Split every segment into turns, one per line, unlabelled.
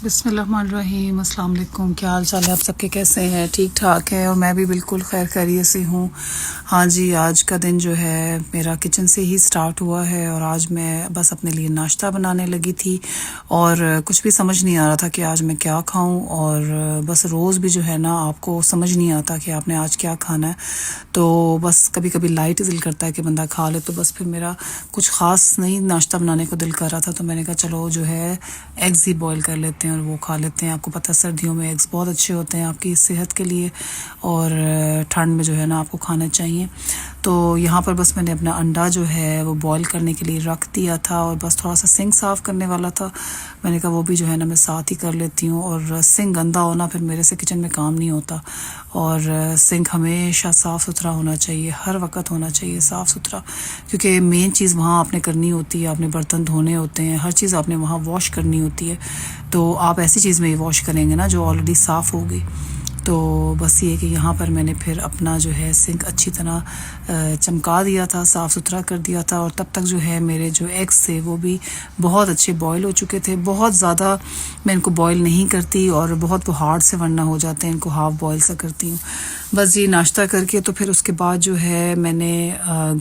بسم اللہ الرحمن الرحیم۔ السلام علیکم، کیا حال چال ہے آپ سب کے؟ کیسے ہیں؟ ٹھیک ٹھاک ہے، اور میں بھی بالکل خیر خیریت سے ہوں۔ ہاں جی، آج کا دن جو ہے میرا کچن سے ہی سٹارٹ ہوا ہے، اور آج میں بس اپنے لیے ناشتہ بنانے لگی تھی، اور کچھ بھی سمجھ نہیں آ رہا تھا کہ آج میں کیا کھاؤں، اور بس روز بھی جو ہے نا آپ کو سمجھ نہیں آتا کہ آپ نے آج کیا کھانا ہے، تو بس کبھی کبھی لائٹ دل کرتا ہے کہ بندہ کھا لے، تو بس پھر میرا کچھ خاص نہیں ناشتہ بنانے کو دل کر رہا تھا، تو میں نے کہا چلو جو ہے ایگز ہی بوائل کر لیتے ہیں اور وہ کھا لیتے ہیں۔ آپ کو پتہ ہے سردیوں میں ایگز بہت اچھے ہوتے ہیں آپ کی صحت کے لیے، اور ٹھنڈ میں جو ہے نا آپ کو کھانا چاہیے۔ تو یہاں پر بس میں نے اپنا انڈا جو ہے وہ بوائل کرنے کے لیے رکھ دیا تھا، اور بس تھوڑا سا سنک صاف کرنے والا تھا، میں نے کہا وہ بھی جو ہے نا میں ساتھ ہی کر لیتی ہوں، اور سنک گندا ہونا پھر میرے سے کچن میں کام نہیں ہوتا، اور سنک ہمیشہ صاف ستھرا ہونا چاہیے، ہر وقت ہونا چاہیے صاف ستھرا، کیونکہ مین چیز وہاں آپ نے کرنی ہوتی ہے، آپ نے برتن دھونے ہوتے ہیں، ہر چیز آپ نے وہاں واش کرنی ہوتی ہے، تو آپ ایسی چیز میں ہی واش کریں گے نا جو آلریڈی صاف ہوگی۔ تو بس یہ کہ یہاں پر میں نے پھر اپنا جو ہے سنک اچھی طرح چمکا دیا تھا، صاف ستھرا کر دیا تھا، اور تب تک جو ہے میرے جو ایگز تھے وہ بھی بہت اچھے بوائل ہو چکے تھے۔ بہت زیادہ میں ان کو بوائل نہیں کرتی، اور بہت وہ ہارڈ سے ورنہ ہو جاتے ہیں، ان کو ہاف بوائل سا کرتی ہوں۔ بس یہ ناشتہ کر کے تو پھر اس کے بعد جو ہے میں نے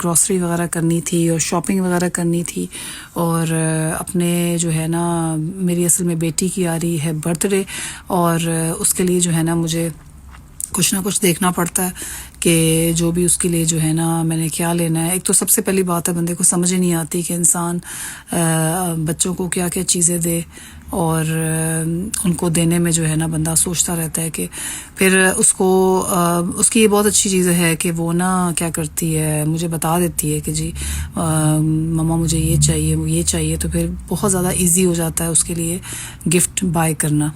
گروسری وغیرہ کرنی تھی اور شاپنگ وغیرہ کرنی تھی، اور اپنے جو ہے نا میری اصل میں بیٹی کی آ رہی ہے برتھ ڈے، اور اس کے لیے جو ہے نا مجھے کچھ نہ کچھ دیکھنا پڑتا ہے کہ جو بھی اس کے لیے جو ہے نا میں نے کیا لینا ہے۔ ایک تو سب سے پہلی بات ہے بندے کو سمجھ ہی نہیں آتی کہ انسان بچوں کو کیا کیا چیزیں دے، اور ان کو دینے میں جو ہے نا بندہ سوچتا رہتا ہے کہ پھر اس کو اس کی یہ بہت اچھی چیز ہے کہ وہ نا کیا کرتی ہے، مجھے بتا دیتی ہے کہ جی مما مجھے یہ چاہیے، وہ یہ چاہیے، تو پھر بہت زیادہ ایزی ہو جاتا ہے اس کے لیے گفٹ بائی کرنا،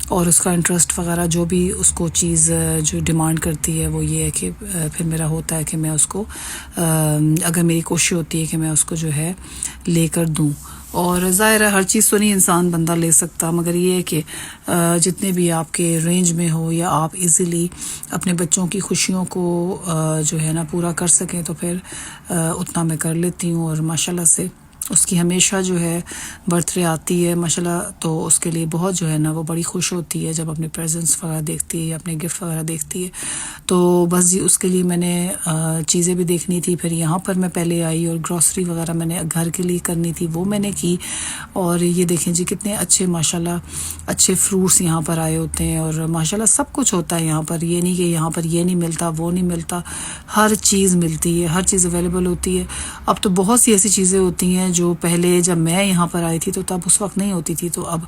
اور اس کا انٹرسٹ وغیرہ جو بھی اس کو چیز جو ڈیمانڈ کرتی ہے وہ یہ ہے کہ پھر میرا ہوتا ہے کہ میں اس کو اگر میری کوشش ہوتی ہے کہ میں اس کو جو ہے لے کر دوں، اور ظاہر ہے ہر چیز تو نہیں انسان بندہ لے سکتا، مگر یہ ہے کہ جتنے بھی آپ کے رینج میں ہو، یا آپ ایزیلی اپنے بچوں کی خوشیوں کو جو ہے نا پورا کر سکیں، تو پھر اتنا میں کر لیتی ہوں، اور ماشاءاللہ سے اس کی ہمیشہ جو ہے برتھ ڈے آتی ہے ماشاءاللہ، تو اس کے لیے بہت جو ہے نا وہ بڑی خوش ہوتی ہے جب اپنے پریزنٹس وغیرہ دیکھتی ہے یا اپنے گفٹ وغیرہ دیکھتی ہے۔ تو بس جی اس کے لیے میں نے چیزیں بھی دیکھنی تھی، پھر یہاں پر میں پہلے آئی، اور گروسری وغیرہ میں نے گھر کے لیے کرنی تھی وہ میں نے کی، اور یہ دیکھیں جی کتنے اچھے ماشاءاللہ اچھے فروٹس یہاں پر آئے ہوتے ہیں، اور ماشاءاللہ سب کچھ ہوتا ہے یہاں پر، یہ نہیں کہ یہاں پر یہ نہیں ملتا وہ نہیں ملتا، ہر چیز ملتی ہے، ہر چیز اویلیبل ہوتی ہے۔ اب تو بہت سی ایسی چیزیں ہوتی ہیں جو پہلے جب میں یہاں پر آئی تھی تو تب اس وقت نہیں ہوتی تھی، تو اب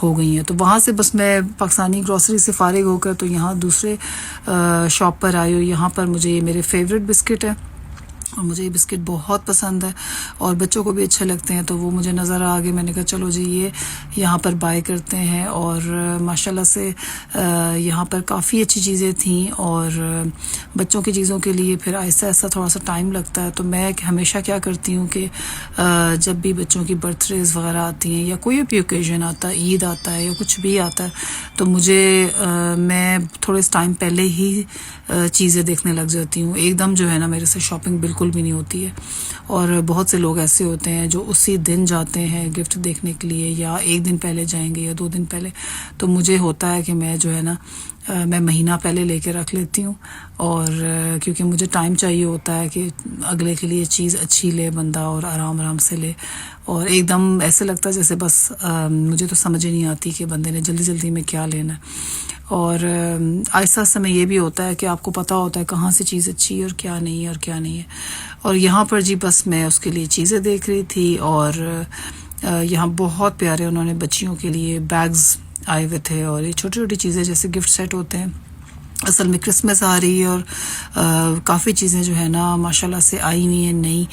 ہو گئی ہیں۔ تو وہاں سے بس میں پاکستانی گروسری سے فارغ ہو کر تو یہاں دوسرے شاپ پر آئی ہوں۔ یہاں پر مجھے یہ میرے فیوریٹ بسکٹ ہے، اور مجھے یہ بسکٹ بہت پسند ہے، اور بچوں کو بھی اچھے لگتے ہیں، تو وہ مجھے نظر آ گئے، میں نے کہا چلو جی یہ یہاں پر بائی کرتے ہیں، اور ماشاءاللہ سے یہاں پر کافی اچھی چیزیں تھیں، اور بچوں کی چیزوں کے لیے پھر آہستہ آہستہ تھوڑا سا ٹائم لگتا ہے، تو میں ہمیشہ کیا کرتی ہوں کہ جب بھی بچوں کی برتھ ڈیز وغیرہ آتی ہیں، یا کوئی بھی اوکیزن آتا ہے، عید آتا ہے یا کچھ بھی آتا ہے، تو مجھے میں تھوڑے ٹائم پہلے ہی چیزیں دیکھنے لگ جاتی ہوں، ایک دم جو ہے نا میرے سے شاپنگ بالکل بھی نہیں ہوتی ہے، اور بہت سے لوگ ایسے ہوتے ہیں جو اسی دن جاتے ہیں گفٹ دیکھنے کے لیے، یا ایک دن پہلے جائیں گے یا 2 دن پہلے، تو مجھے ہوتا ہے کہ میں جو ہے نا میں مہینہ پہلے لے کے رکھ لیتی ہوں، اور کیونکہ مجھے ٹائم چاہیے ہوتا ہے کہ اگلے کے لیے چیز اچھی لے بندہ اور آرام آرام سے لے، اور ایک دم ایسے لگتا ہے جیسے بس مجھے تو سمجھ ہی نہیں آتی کہ بندے نے جلدی جلدی میں کیا لینا ہے، اور آہستہ آہستہ میں یہ بھی ہوتا ہے کہ آپ کو پتہ ہوتا ہے کہاں سے چیز اچھی ہے اور کیا نہیں ہے اور کیا نہیں ہے، اور یہاں پر جی بس میں اس کے لیے چیزیں دیکھ رہی تھی، اور یہاں بہت پیارے انہوں نے بچیوں کے لیے بیگز آئے ہوئے تھے، اور یہ چھوٹی چھوٹی چیزیں جیسے گفٹ سیٹ ہوتے ہیں، اصل میں کرسمس آ رہی ہے، اور کافی چیزیں جو ہے نا ماشاءاللہ سے آئی ہوئی ہیں نئی،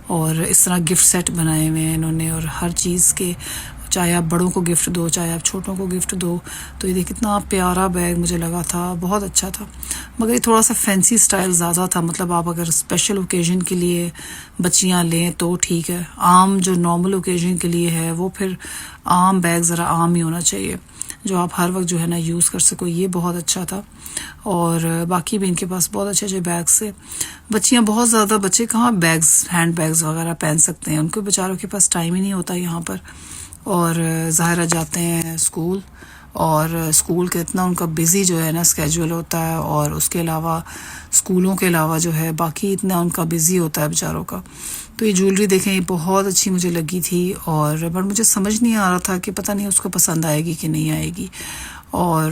اور اس طرح گفٹ سیٹ بنائے ہوئے ہیں انہوں نے، اور ہر چیز کے چاہے آپ بڑوں کو گفٹ دو چاہے آپ چھوٹوں کو گفٹ دو، تو یہ کتنا پیارا بیگ مجھے لگا تھا، بہت اچھا تھا، مگر یہ تھوڑا سا فینسی سٹائل زیادہ تھا، مطلب آپ اگر اسپیشل اوکیزن کے لیے بچیاں لیں تو ٹھیک ہے، عام جو نارمل اوکیزن کے لیے ہے وہ پھر عام بیگ ذرا عام ہی ہونا چاہیے جو آپ ہر وقت جو ہے نا یوز کر سکو، یہ بہت اچھا تھا، اور باقی بھی ان کے پاس بہت اچھے اچھے بیگس سے بچیاں بہت زیادہ بچے کہاں بیگز ہینڈ بیگز وغیرہ پہن سکتے ہیں، ان کو بیچاروں کے پاس ٹائم ہی نہیں ہوتا یہاں پر، اور ظاہرہ جاتے ہیں اسکول، اور اسکول کا اتنا ان کا بزی جو ہے نا اسکیجول ہوتا ہے، اور اس کے علاوہ اسکولوں کے علاوہ جو ہے باقی اتنا ان کا بزی ہوتا ہے بیچاروں کا. تو یہ جولری دیکھیں، یہ بہت اچھی مجھے لگی تھی، اور بٹ مجھے سمجھ نہیں آ رہا تھا کہ پتہ نہیں اس کو پسند آئے گی کہ نہیں آئے گی. اور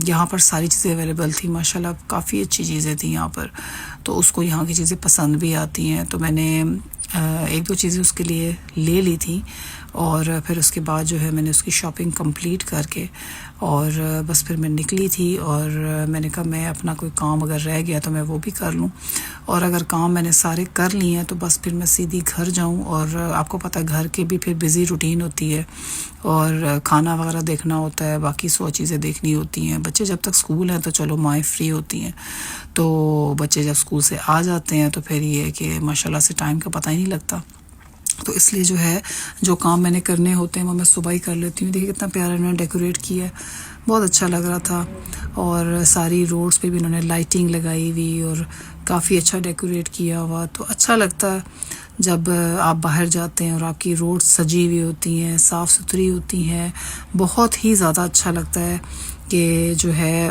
یہاں پر ساری چیزیں اویلیبل تھیں ماشاءاللہ، کافی اچھی چیزیں تھیں یہاں پر، تو اس کو یہاں کی چیزیں پسند بھی آتی ہیں. تو میں نے ایک دو چیزیں اس کے لیے لے لی تھیں، اور پھر اس کے بعد جو ہے میں نے اس کی شاپنگ کمپلیٹ کر کے اور بس پھر میں نکلی تھی. اور میں نے کہا میں اپنا کوئی کام اگر رہ گیا تو میں وہ بھی کر لوں، اور اگر کام میں نے سارے کر لیے ہیں تو بس پھر میں سیدھی گھر جاؤں. اور آپ کو پتہ ہے گھر کے بھی پھر بزی روٹین ہوتی ہے، اور کھانا وغیرہ دیکھنا ہوتا ہے، باقی 100 چیزیں دیکھنی ہوتی ہیں. بچے جب تک اسکول ہیں تو چلو مائیں فری ہوتی ہیں، تو بچے جب اسکول سے آ جاتے ہیں تو پھر یہ ہے کہ ماشاءاللہ سے ٹائم کا پتہ ہی نہیں لگتا. تو اس لیے جو ہے جو کام میں نے کرنے ہوتے ہیں وہ میں صبح ہی کر لیتی ہوں. دیکھیے کتنا پیارا انہوں نے ڈیکوریٹ کیا ہے، بہت اچھا لگ رہا تھا. اور ساری روڈز پہ بھی انہوں نے لائٹنگ لگائی ہوئی اور کافی اچھا ڈیکوریٹ کیا ہوا. تو اچھا لگتا ہے جب آپ باہر جاتے ہیں اور آپ کی روڈ سجی ہوئی ہوتی ہیں، صاف ستھری ہوتی ہیں. بہت ہی زیادہ اچھا لگتا ہے کہ جو ہے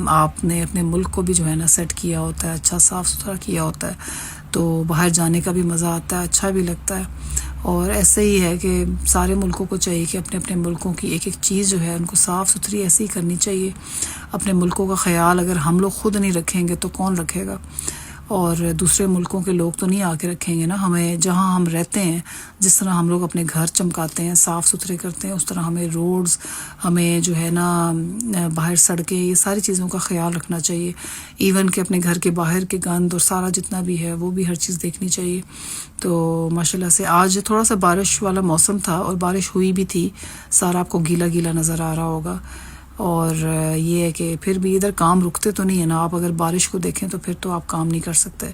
آپ نے اپنے ملک کو بھی جو ہے نا سیٹ کیا ہوتا ہے، اچھا صاف ستھرا کیا ہوتا ہے، تو باہر جانے کا بھی مزہ آتا ہے، اچھا بھی لگتا ہے. اور ایسے ہی ہے کہ سارے ملکوں کو چاہیے کہ اپنے اپنے ملکوں کی ایک ایک چیز جو ہے ان کو صاف ستھری ایسی ہی کرنی چاہیے. اپنے ملکوں کا خیال اگر ہم لوگ خود نہیں رکھیں گے تو کون رکھے گا؟ اور دوسرے ملکوں کے لوگ تو نہیں آ کے رکھیں گے نا. ہمیں جہاں ہم رہتے ہیں، جس طرح ہم لوگ اپنے گھر چمکاتے ہیں، صاف ستھرے کرتے ہیں، اس طرح ہمیں روڈز، ہمیں جو ہے نا باہر سڑکیں، یہ ساری چیزوں کا خیال رکھنا چاہیے. ایون کہ اپنے گھر کے باہر کے گند اور سارا جتنا بھی ہے وہ بھی ہر چیز دیکھنی چاہیے. تو ماشاءاللہ سے آج تھوڑا سا بارش والا موسم تھا، اور بارش ہوئی بھی تھی، سارا آپ کو گیلا گیلا نظر آ رہا ہوگا. اور یہ ہے کہ پھر بھی ادھر کام رکتے تو نہیں ہے نا. آپ اگر بارش کو دیکھیں تو پھر تو آپ کام نہیں کر سکتے.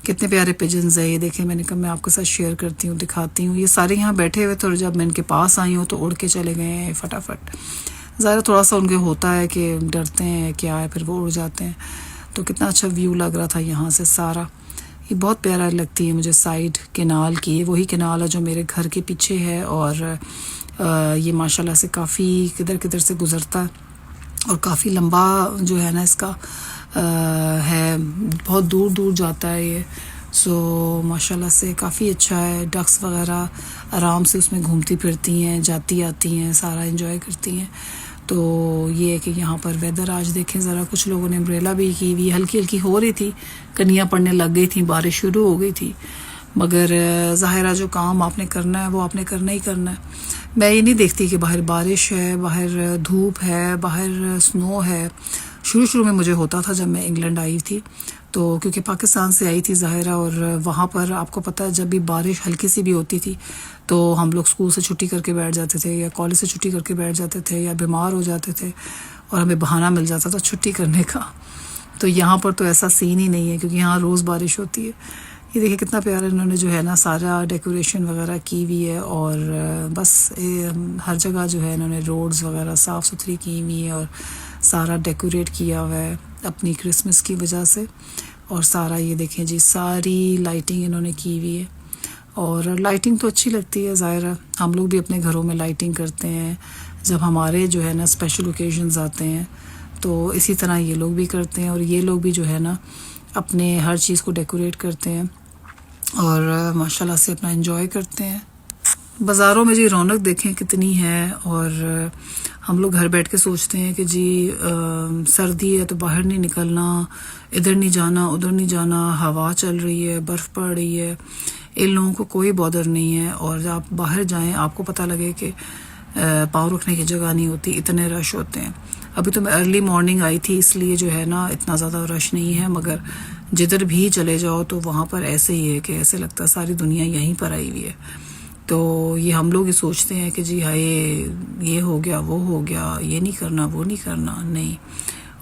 کتنے پیارے پیجنز ہیں یہ دیکھیں. میں نے کہا میں آپ کے ساتھ شیئر کرتی ہوں، دکھاتی ہوں. یہ سارے یہاں بیٹھے ہوئے تھے، اور جب میں ان کے پاس آئی ہوں تو اڑ کے چلے گئے ہیں فٹافٹ. ظاہر تھوڑا سا ان کے ہوتا ہے کہ ڈرتے ہیں کیا ہے، پھر وہ اڑ جاتے ہیں. تو کتنا اچھا ویو لگ رہا تھا یہاں سے سارا. یہ بہت پیارا لگتی ہے مجھے سائڈ کینال کی. وہی کینال ہے جو میرے گھر کے پیچھے ہے، اور یہ ماشاءاللہ سے کافی کدھر کدھر سے گزرتا ہے، اور کافی لمبا جو ہے نا اس کا ہے، بہت دور دور جاتا ہے یہ. سو ماشاءاللہ سے کافی اچھا ہے. ڈکس وغیرہ آرام سے اس میں گھومتی پھرتی ہیں، جاتی آتی ہیں، سارا انجوائے کرتی ہیں. تو یہ ہے کہ یہاں پر ویدر آج دیکھیں ذرا، کچھ لوگوں نے امبریلا بھی کی ہوئی، ہلکی ہلکی ہو رہی تھی، کنیاں پڑنے لگ گئی تھیں، بارش شروع ہو گئی تھی. مگر ظاہرہ جو کام آپ نے کرنا ہے وہ آپ نے کرنا ہی کرنا ہے. میں یہ نہیں دیکھتی کہ باہر بارش ہے، باہر دھوپ ہے، باہر سنو ہے. شروع میں مجھے ہوتا تھا جب میں انگلینڈ آئی تھی، تو کیونکہ پاکستان سے آئی تھی ظاہرہ، اور وہاں پر آپ کو پتہ ہے جب بھی بارش ہلکی سی بھی ہوتی تھی تو ہم لوگ اسکول سے چھٹی کر کے بیٹھ جاتے تھے، یا کالج سے چھٹی کر کے بیٹھ جاتے تھے، یا بیمار ہو جاتے تھے، اور ہمیں بہانہ مل جاتا تھا چھٹی کرنے کا. تو یہاں پر تو ایسا سین ہی نہیں ہے، کیونکہ یہاں روز بارش ہوتی ہے. یہ دیکھیں کتنا پیارا انہوں نے جو ہے نا سارا ڈیکوریشن وغیرہ کی ہوئی ہے. اور بس ہر جگہ جو ہے انہوں نے روڈز وغیرہ صاف ستھری کی ہوئی ہے، اور سارا ڈیکوریٹ کیا ہوا ہے اپنی کرسمس کی وجہ سے. اور سارا یہ دیکھیں جی ساری لائٹنگ انہوں نے کی ہوئی ہے. اور لائٹنگ تو اچھی لگتی ہے، ظاہر ہے ہم لوگ بھی اپنے گھروں میں لائٹنگ کرتے ہیں جب ہمارے جو ہے نا اسپیشل اوکیزنز آتے ہیں. تو اسی طرح یہ لوگ بھی کرتے ہیں، اور یہ لوگ بھی جو ہے نا اپنے ہر چیز کو ڈیکوریٹ کرتے ہیں، اور ماشاءاللہ سے اپنا انجوائے کرتے ہیں. بازاروں میں جی رونق دیکھیں کتنی ہے. اور ہم لوگ گھر بیٹھ کے سوچتے ہیں کہ جی سردی ہے تو باہر نہیں نکلنا، ادھر نہیں جانا ادھر نہیں جانا، ہوا چل رہی ہے، برف پڑ رہی ہے، ان لوگوں کو کوئی بادر نہیں ہے. اور جب آپ باہر جائیں آپ کو پتہ لگے کہ پاؤں رکھنے کی جگہ نہیں ہوتی، اتنے رش ہوتے ہیں. ابھی تو میں ارلی مارننگ آئی تھی اس لیے جو ہے نا اتنا زیادہ رش نہیں ہے، مگر جدھر بھی چلے جاؤ تو وہاں پر ایسے ہی ہے کہ ایسے لگتا ہے ساری دنیا یہیں پر آئی ہوئی ہے. تو یہ ہم لوگ ہی سوچتے ہیں کہ جی ہائے یہ ہو گیا وہ ہو گیا، یہ نہیں کرنا وہ نہیں کرنا، نہیں.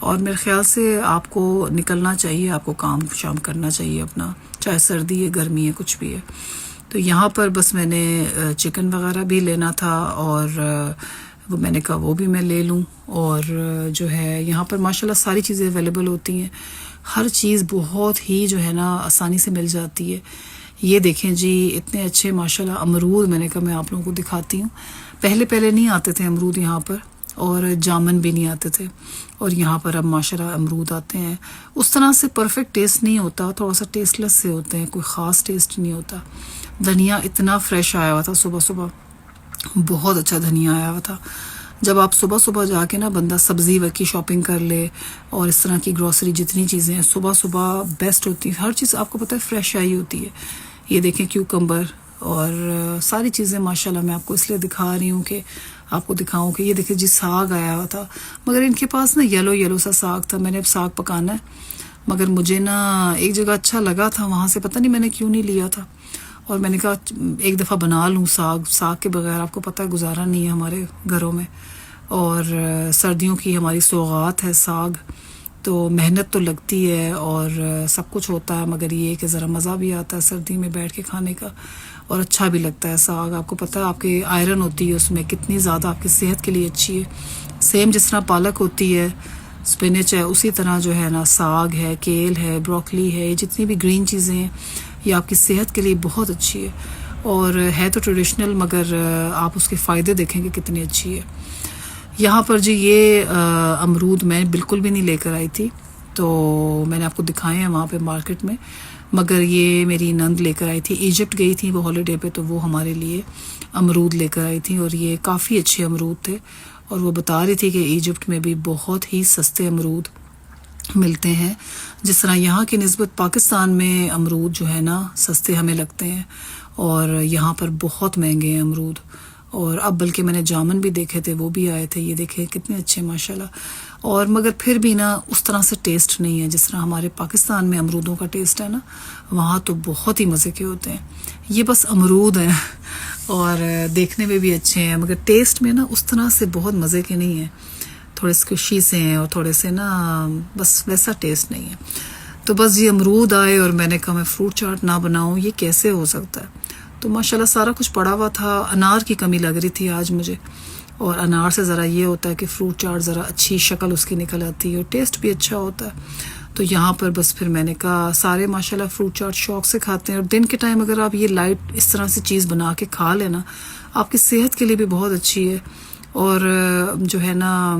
اور میرے خیال سے آپ کو نکلنا چاہیے، آپ کو کام شام کرنا چاہیے اپنا، چاہے سردی ہے گرمی ہے کچھ بھی ہے. تو یہاں پر بس میں نے چکن وغیرہ بھی لینا تھا، اور وہ میں نے کہا وہ بھی میں لے لوں. اور جو ہے یہاں پر ماشاءاللہ ساری چیزیں اویلیبل ہوتی ہیں، ہر چیز بہت ہی جو ہے نا آسانی سے مل جاتی ہے. یہ دیکھیں جی اتنے اچھے ماشاءاللہ امرود، میں نے کہا میں آپ لوگوں کو دکھاتی ہوں. پہلے نہیں آتے تھے امرود یہاں پر، اور جامن بھی نہیں آتے تھے، اور یہاں پر اب ماشاءاللہ امرود آتے ہیں. اس طرح سے پرفیکٹ ٹیسٹ نہیں ہوتا، تھوڑا سا ٹیسٹ لیس سے ہوتے ہیں، کوئی خاص ٹیسٹ نہیں ہوتا. دھنیا اتنا فریش آیا ہوا تھا صبح، بہت اچھا دھنیا آیا ہوا تھا. جب آپ صبح جا کے نا بندہ سبزی کی شاپنگ کر لے، اور اس طرح کی گروسری جتنی چیزیں ہیں صبح بیسٹ ہوتی ہیں. ہر چیز آپ کو پتہ ہے فریش آئی ہوتی ہے. یہ دیکھیں کیوکمبر اور ساری چیزیں ماشاءاللہ میں آپ کو اس لیے دکھا رہی ہوں کہ آپ کو دکھاؤں کہ یہ دیکھیں جی ساگ آیا ہوا تھا، مگر ان کے پاس نا یلو سا ساگ تھا. میں نے اب ساگ پکانا ہے، مگر مجھے نا ایک جگہ اچھا لگا تھا، وہاں سے پتہ نہیں میں نے کیوں نہیں لیا تھا، اور میں نے کہا ایک دفعہ بنا لوں. ساگ کے بغیر آپ کو پتہ ہے گزارا نہیں ہے ہمارے گھروں میں، اور سردیوں کی ہماری سوغات ہے ساگ. تو محنت تو لگتی ہے اور سب کچھ ہوتا ہے، مگر یہ کہ ذرا مزہ بھی آتا ہے سردی میں بیٹھ کے کھانے کا، اور اچھا بھی لگتا ہے ساگ. آپ کو پتہ ہے آپ کے آئرن ہوتی ہے اس میں، کتنی زیادہ آپ کی صحت کے لیے اچھی ہے. سیم جس طرح پالک ہوتی ہے، سپینچ ہے، اسی طرح جو ہے نا ساگ ہے، کیل ہے، بروکلی ہے، یہ جتنی بھی گرین چیزیں ہیں یہ آپ کی صحت کے لیے بہت اچھی ہے. اور ہے تو ٹریڈیشنل، مگر آپ اس کے فائدے دیکھیں کہ کتنی اچھی ہے. یہاں پر جی یہ امرود میں بالکل بھی نہیں لے کر آئی تھی، تو میں نے آپ کو دکھائے ہیں وہاں پہ مارکیٹ میں، مگر یہ میری نند لے کر آئی تھی. ایجپٹ گئی تھی وہ ہالیڈے پہ، تو وہ ہمارے لیے امرود لے کر آئی تھی، اور یہ کافی اچھے امرود تھے. اور وہ بتا رہی تھی کہ ایجپٹ میں بھی بہت ہی سستے امرود ملتے ہیں، جس طرح یہاں کی نسبت پاکستان میں امرود جو ہے نا سستے ہمیں لگتے ہیں، اور یہاں پر بہت مہنگے ہیں امرود. اور اب بلکہ میں نے جامن بھی دیکھے تھے، وہ بھی آئے تھے، یہ دیکھے کتنے اچھے ماشاءاللہ. اور مگر پھر بھی نا اس طرح سے ٹیسٹ نہیں ہے جس طرح ہمارے پاکستان میں امرودوں کا ٹیسٹ ہے نا، وہاں تو بہت ہی مزے کے ہوتے ہیں. یہ بس امرود ہیں اور دیکھنے میں بھی اچھے ہیں، مگر ٹیسٹ میں نا اس طرح سے بہت مزے کے نہیں ہیں، تھوڑے اسکوشی سے ہیں اور تھوڑے سے نا بس ویسا ٹیسٹ نہیں ہے. تو بس یہ امرود آئے اور میں نے کہا میں فروٹ چاٹ نہ بناؤں، یہ کیسے ہو سکتا ہے. تو ماشاءاللہ سارا کچھ پڑا ہوا تھا. انار کی کمی لگ رہی تھی آج مجھے، اور انار سے ذرا یہ ہوتا ہے کہ فروٹ چاٹ ذرا اچھی شکل اس کی نکل آتی ہے اور ٹیسٹ بھی اچھا ہوتا ہے. تو یہاں پر بس پھر میں نے کہا سارے ماشاءاللہ فروٹ چاٹ شوق سے کھاتے ہیں، اور دن کے ٹائم اگر آپ یہ لائٹ اس طرح سے چیز بنا کے کھا لینا آپ کی صحت کے لیے بھی بہت اچھی ہے. اور جو ہے نا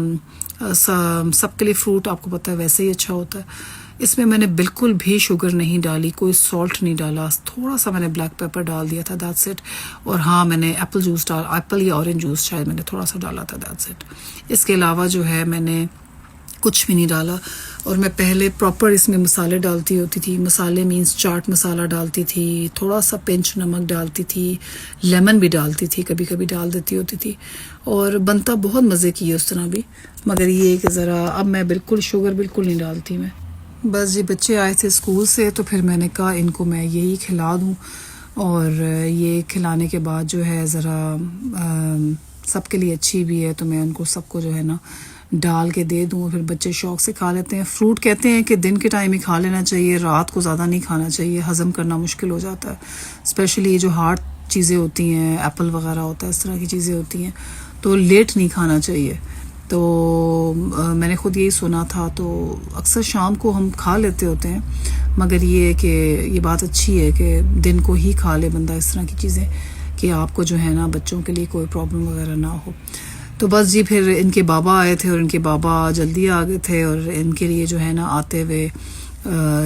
سب کے لیے فروٹ آپ کو پتہ ہے ویسے ہی اچھا ہوتا ہے. اس میں نے بالکل بھی شوگر نہیں ڈالی، کوئی سالٹ نہیں ڈالا، تھوڑا سا میں نے بلیک پیپر ڈال دیا تھا، دیٹس اٹ. اور ہاں میں نے ایپل یا اورنج جوس شاید میں نے تھوڑا سا ڈالا تھا، دیٹس اٹ. اس کے علاوہ جو ہے میں نے کچھ بھی نہیں ڈالا. اور میں پہلے پراپر اس میں مسالے ڈالتی ہوتی تھی، مسالے مینس چاٹ مسالہ ڈالتی تھی، تھوڑا سا پنچ نمک ڈالتی تھی، لیمن بھی ڈالتی تھی، کبھی کبھی ڈال دیتی ہوتی تھی، اور بنتا بہت مزے کی ہے اس طرح بھی. مگر یہ کہ ذرا اب میں بالکل شوگر بالکل نہیں ڈالتی میں. بس جی بچے آئے تھے اسکول سے، تو پھر میں نے کہا ان کو میں یہی کھلا دوں، اور یہ کھلانے کے بعد جو ہے ذرا سب کے لیے اچھی بھی ہے، تو میں ان کو سب کو جو ہے نا ڈال کے دے دوں. پھر بچے شوق سے کھا لیتے ہیں. فروٹ کہتے ہیں کہ دن کے ٹائم ہی کھا لینا چاہیے، رات کو زیادہ نہیں کھانا چاہیے، ہضم کرنا مشکل ہو جاتا ہے. اسپیشلی یہ جو ہارڈ چیزیں ہوتی ہیں، ایپل وغیرہ ہوتا ہے، اس طرح کی چیزیں ہوتی ہیں، تو لیٹ نہیں کھانا چاہیے. تو میں نے خود یہی سنا تھا، تو اکثر شام کو ہم کھا لیتے ہوتے ہیں، مگر یہ کہ یہ بات اچھی ہے کہ دن کو ہی کھا لے بندہ اس طرح کی چیزیں، کہ آپ کو جو ہے نا بچوں کے لیے کوئی پرابلم وغیرہ نہ ہو. تو بس جی پھر ان کے بابا آئے تھے، اور ان کے بابا جلدی آ گئے تھے، اور ان کے لیے جو ہے نا آتے ہوئے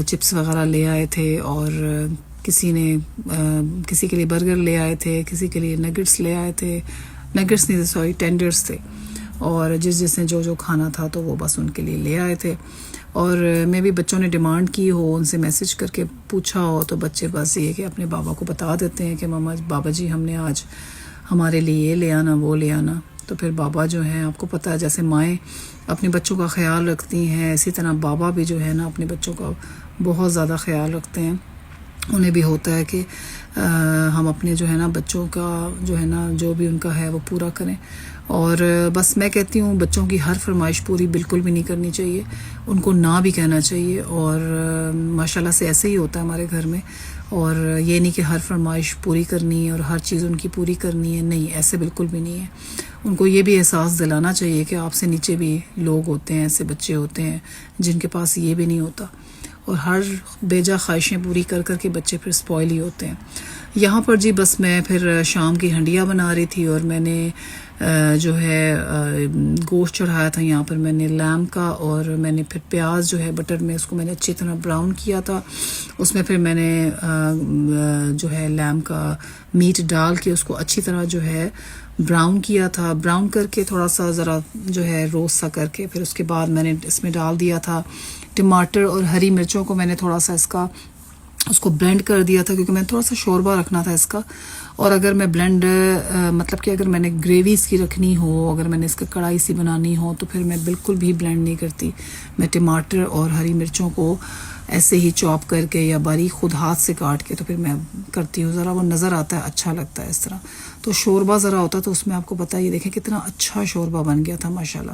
چپس وغیرہ لے آئے تھے، اور کسی کے لیے برگر لے آئے تھے، کسی کے لیے نگٹس لے آئے تھے، نگٹس نہیں سوری ٹینڈرس تھے، اور جس نے جو کھانا تھا تو وہ بس ان کے لیے لے آئے تھے. اور میں بھی بچوں نے ڈیمانڈ کی ہو، ان سے میسج کر کے پوچھا ہو، تو بچے بس یہ کہ اپنے بابا کو بتا دیتے ہیں کہ بابا جی ہم نے آج ہمارے لیے یہ لے آنا وہ لے آنا. تو پھر بابا جو ہیں آپ کو پتہ ہے جیسے مائیں اپنے بچوں کا خیال رکھتی ہیں، اسی طرح بابا بھی جو ہے نا اپنے بچوں کا بہت زیادہ خیال رکھتے ہیں. انہیں بھی ہوتا ہے کہ ہم اپنے جو ہے نا بچوں کا جو ہے نا جو بھی ان کا ہے وہ پورا کریں. اور بس میں کہتی ہوں بچوں کی ہر فرمائش پوری بالکل بھی نہیں کرنی چاہیے، ان کو نہ بھی کہنا چاہیے. اور ماشاءاللہ سے ایسے ہی ہوتا ہے ہمارے گھر میں. اور یہ نہیں کہ ہر فرمائش پوری کرنی ہے اور ہر چیز ان کی پوری کرنی ہے، نہیں، ایسے بالکل بھی نہیں ہے. ان کو یہ بھی احساس دلانا چاہیے کہ آپ سے نیچے بھی لوگ ہوتے ہیں، ایسے بچے ہوتے ہیں جن کے پاس یہ بھی نہیں ہوتا. اور ہر بیجا خواہشیں پوری کر کر کے بچے پھر اسپوائل ہی ہوتے ہیں. یہاں پر جی بس میں پھر شام کی ہنڈیاں بنا رہی تھی اور میں نے جو ہے گوشت چڑھایا تھا. یہاں پر میں نے لیمب کا اور میں نے پھر پیاز جو ہے بٹر میں اس کو میں نے اچھی طرح براؤن کیا تھا. اس میں پھر میں نے جو ہے لیمب کا میٹ ڈال کے اس کو اچھی طرح جو ہے براؤن کیا تھا. براؤن کر کے تھوڑا سا ذرا جو ہے روسٹ سا کر کے پھر اس کے بعد میں نے اس میں ڈال دیا تھا ٹماٹر اور ہری مرچوں کو. میں نے تھوڑا سا اس کو بلینڈ کر دیا تھا کیونکہ میں نے تھوڑا سا شوربہ رکھنا تھا اس کا. اور اگر میں بلینڈ مطلب کہ اگر میں نے گریوی اس کی رکھنی ہو, اگر میں نے اس کا کڑھائی سی بنانی ہو تو پھر میں بالکل بھی بلینڈ نہیں کرتی. میں ٹماٹر اور ہری مرچوں کو ایسے ہی چاپ کر کے یا باریک خود ہاتھ سے کاٹ کے تو پھر میں کرتی ہوں. ذرا وہ نظر آتا ہے, اچھا لگتا ہے اس طرح. تو شوربہ ذرا ہوتا تو اس میں آپ کو پتہ یہ دیکھیں کتنا اچھا شوربہ بن گیا تھا ماشاءاللہ.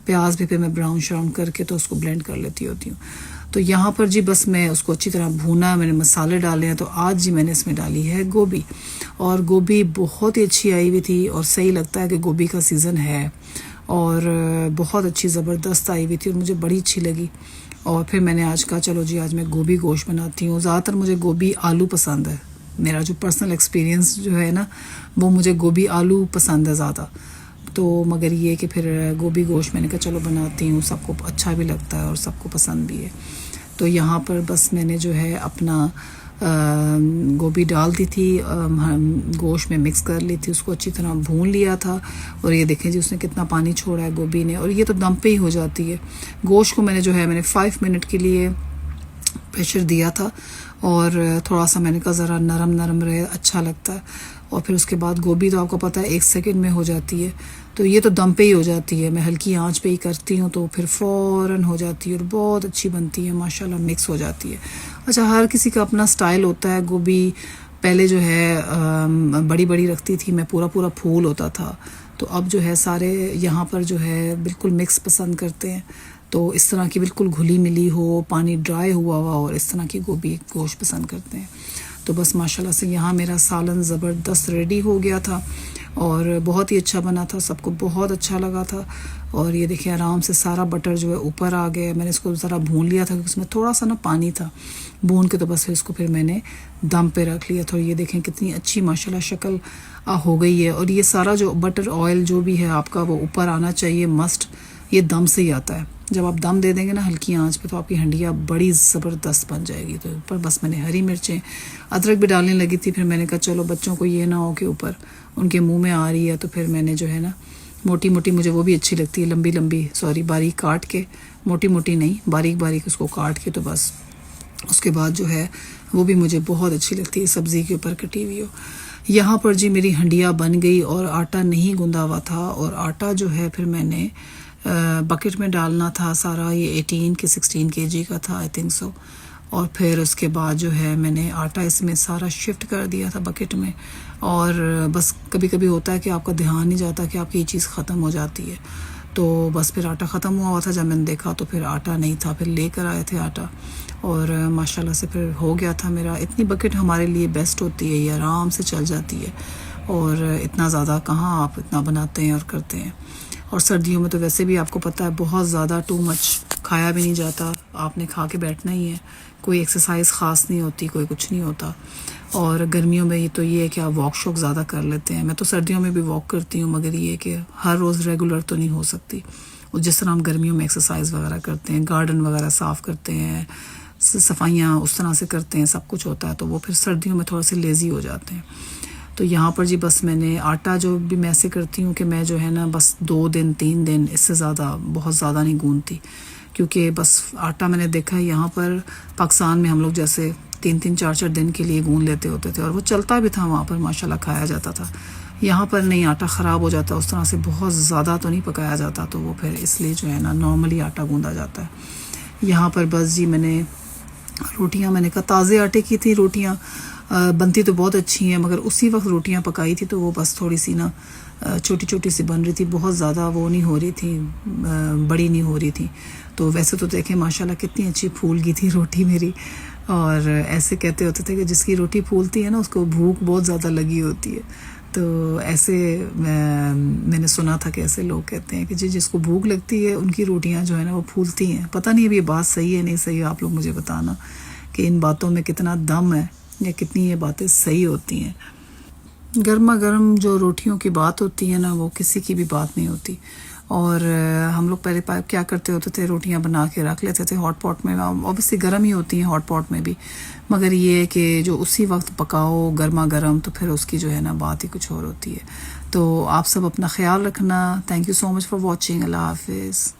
پیاز بھی پھر میں براؤن شراؤن کر کے تو اس کو بلینڈ کر لیتی ہوتی ہوں. تو یہاں پر جی بس میں اس کو اچھی طرح بھونا, میں نے مسالے ڈالے ہیں. تو آج جی میں نے اس میں ڈالی ہے گوبھی, اور گوبھی بہت ہی اچھی آئی ہوئی تھی اور صحیح لگتا ہے کہ گوبھی کا سیزن ہے اور بہت اچھی زبردست آئی ہوئی تھی اور مجھے بڑی اچھی لگی. اور پھر میں نے آج کہا چلو جی آج میں گوبھی گوشت بناتی ہوں. زیادہ تر مجھے گوبھی آلو پسند ہے. میرا جو پرسنل ایکسپیرینس جو ہے نا وہ مجھے گوبھی آلو پسند ہے زیادہ. تو مگر یہ کہ پھر گوبھی گوشت میں نے کہا چلو بناتی ہوں, سب کو اچھا بھی لگتا ہے اور سب کو پسند بھی ہے. تو یہاں پر بس میں نے جو ہے اپنا گوبھی ڈال دی تھی, گوشت میں مکس کر لی تھی, اس کو اچھی طرح بھون لیا تھا. اور یہ دیکھیں جی اس نے کتنا پانی چھوڑا ہے گوبھی نے, اور یہ تو دم پہ ہی ہو جاتی ہے. گوشت کو میں نے جو ہے میں نے 5 منٹ کے لیے پریشر دیا تھا اور تھوڑا سا میں نے کہا ذرا نرم نرم رہے, اچھا لگتا ہے. اور پھر اس کے بعد گوبھی تو آپ کو پتہ ہے 1 سیکنڈ میں ہو جاتی ہے. تو یہ تو دم پہ ہی ہو جاتی ہے, میں ہلکی آنچ پہ ہی کرتی ہوں تو پھر فوراً ہو جاتی ہے اور بہت اچھی بنتی ہے ماشاءاللہ, مکس ہو جاتی ہے. اچھا ہر کسی کا اپنا سٹائل ہوتا ہے. گوبھی پہلے جو ہے بڑی بڑی رکھتی تھی میں, پورا پورا پھول ہوتا تھا. تو اب جو ہے سارے یہاں پر جو ہے بالکل مکس پسند کرتے ہیں. تو اس طرح کی بالکل گھلی ملی ہو, پانی ڈرائی ہوا ہوا, اور اس طرح کی گوبھی گوشت پسند کرتے ہیں. تو بس ماشاءاللہ سے یہاں میرا سالن زبردست ریڈی ہو گیا تھا اور بہت ہی اچھا بنا تھا, سب کو بہت اچھا لگا تھا. اور یہ دیکھیں آرام سے سارا بٹر جو ہے اوپر آ گیا. میں نے اس کو ذرا بھون لیا تھا کیونکہ اس میں تھوڑا سا نا پانی تھا, بھون کے تو بس اس کو پھر میں نے دم پہ رکھ لیا تھا. اور یہ دیکھیں کتنی اچھی ماشاءاللہ شکل ہو گئی ہے. اور یہ سارا جو بٹر آئل جو بھی ہے آپ کا وہ اوپر آنا چاہیے مسٹ, یہ دم سے ہی آتا ہے. جب آپ دم دے دیں گے نا ہلکی آنچ پہ تو آپ کی ہنڈیاں بڑی زبردست بن جائے گی. تو اوپر بس میں نے ہری مرچیں ادرک بھی ڈالنے لگی تھی. پھر میں نے کہا چلو بچوں کو یہ نہ ہو کہ اوپر ان کے منہ میں آ رہی ہے, تو پھر میں نے جو ہے نا موٹی موٹی, مجھے وہ بھی اچھی لگتی ہے, لمبی لمبی باریک کاٹ کے, موٹی موٹی نہیں باریک باریک اس کو کاٹ کے, تو بس اس کے بعد جو ہے وہ بھی مجھے بہت اچھی لگتی ہے سبزی کے اوپر کٹی ہوئی ہو. یہاں پر جی میری ہنڈیاں بن گئی اور آٹا نہیں گوندا ہوا تھا. اور آٹا جو ہے پھر میں نے بکٹ میں ڈالنا تھا سارا, یہ 18 کے 16 kg کا تھا آئی تھنک سو. اور پھر اس کے بعد جو ہے میں نے آٹا اس میں سارا شفٹ کر دیا تھا بکٹ میں. اور بس کبھی کبھی ہوتا ہے کہ آپ کا دھیان نہیں جاتا کہ آپ کی یہ چیز ختم ہو جاتی ہے. تو بس پھر آٹا ختم ہوا تھا, جب میں نے دیکھا تو پھر آٹا نہیں تھا. پھر لے کر آئے تھے آٹا اور ماشاءاللہ سے پھر ہو گیا تھا میرا. اتنی بکٹ ہمارے لیے بیسٹ ہوتی ہے, یہ آرام سے چل جاتی ہے. اور اتنا زیادہ کہاں آپ اتنا بناتے ہیں اور کرتے ہیں. اور سردیوں میں تو ویسے بھی آپ کو پتہ ہے بہت زیادہ ٹو مچ کھایا بھی نہیں جاتا, آپ نے کھا کے بیٹھنا ہی ہے. کوئی ایکسرسائز خاص نہیں ہوتی, کوئی کچھ نہیں ہوتا. اور گرمیوں میں یہ تو یہ ہے کہ آپ واک شوک زیادہ کر لیتے ہیں. میں تو سردیوں میں بھی واک کرتی ہوں, مگر یہ کہ ہر روز ریگولر تو نہیں ہو سکتی. اور جس طرح ہم گرمیوں میں ایکسرسائز وغیرہ کرتے ہیں, گارڈن وغیرہ صاف کرتے ہیں, صفائیاں اس طرح سے کرتے ہیں, سب کچھ ہوتا ہے, تو وہ پھر سردیوں میں تھوڑا سے لیزی ہو جاتے ہیں. تو یہاں پر جی بس میں نے آٹا جو بھی میں ایسے کرتی ہوں کہ میں جو ہے نا بس 2 دن 3 دن, اس سے زیادہ بہت زیادہ نہیں گوندتی. کیونکہ بس آٹا میں نے دیکھا ہے یہاں پر پاکستان میں ہم لوگ جیسے 3 4 دن کے لیے گون لیتے ہوتے تھے اور وہ چلتا بھی تھا, وہاں پر ماشاءاللہ کھایا جاتا تھا. یہاں پر نہیں, آٹا خراب ہو جاتا اس طرح سے, بہت زیادہ تو نہیں پکایا جاتا, تو وہ پھر اس لیے جو ہے نا نارملی آٹا گوندا جاتا ہے. یہاں پر بس جی میں نے روٹیاں, میں نے کہا تازے آٹے کی تھی روٹیاں, بنتی تو بہت اچھی ہیں, مگر اسی وقت روٹیاں پکائی تھی تو وہ بس تھوڑی سی نا چھوٹی چھوٹی سی بن رہی تھی, بہت زیادہ وہ نہیں ہو رہی تھی, بڑی نہیں ہو رہی تھی. تو ویسے تو دیکھیں ماشاءاللہ کتنی اچھی پھول گئی تھی روٹی میری. اور ایسے کہتے ہوتے تھے کہ جس کی روٹی پھولتی ہے نا اس کو بھوک بہت زیادہ لگی ہوتی ہے. تو ایسے میں نے سنا تھا کہ ایسے لوگ کہتے ہیں کہ جس کو بھوک لگتی ہے ان کی روٹیاں جو ہے نا وہ پھولتی ہیں. پتہ نہیں اب یہ بات صحیح ہے نہیں صحیح ہے, آپ لوگ مجھے بتانا کہ ان باتوں میں کتنا دم ہے یا کتنی یہ باتیں صحیح ہوتی ہیں. گرما گرم جو روٹیوں کی بات ہوتی ہے نا وہ کسی کی بھی بات نہیں ہوتی. اور ہم لوگ پہلے کیا کرتے ہوتے تھے, روٹیاں بنا کے رکھ لیتے تھے ہاٹ پاٹ میں, اوبیسلی گرم ہی ہوتی ہیں ہاٹ پاٹ میں بھی, مگر یہ کہ جو اسی وقت پکاؤ گرما گرم تو پھر اس کی جو ہے نا بات ہی کچھ اور ہوتی ہے. تو آپ سب اپنا خیال رکھنا. Thank you so much for watching. اللہ حافظ.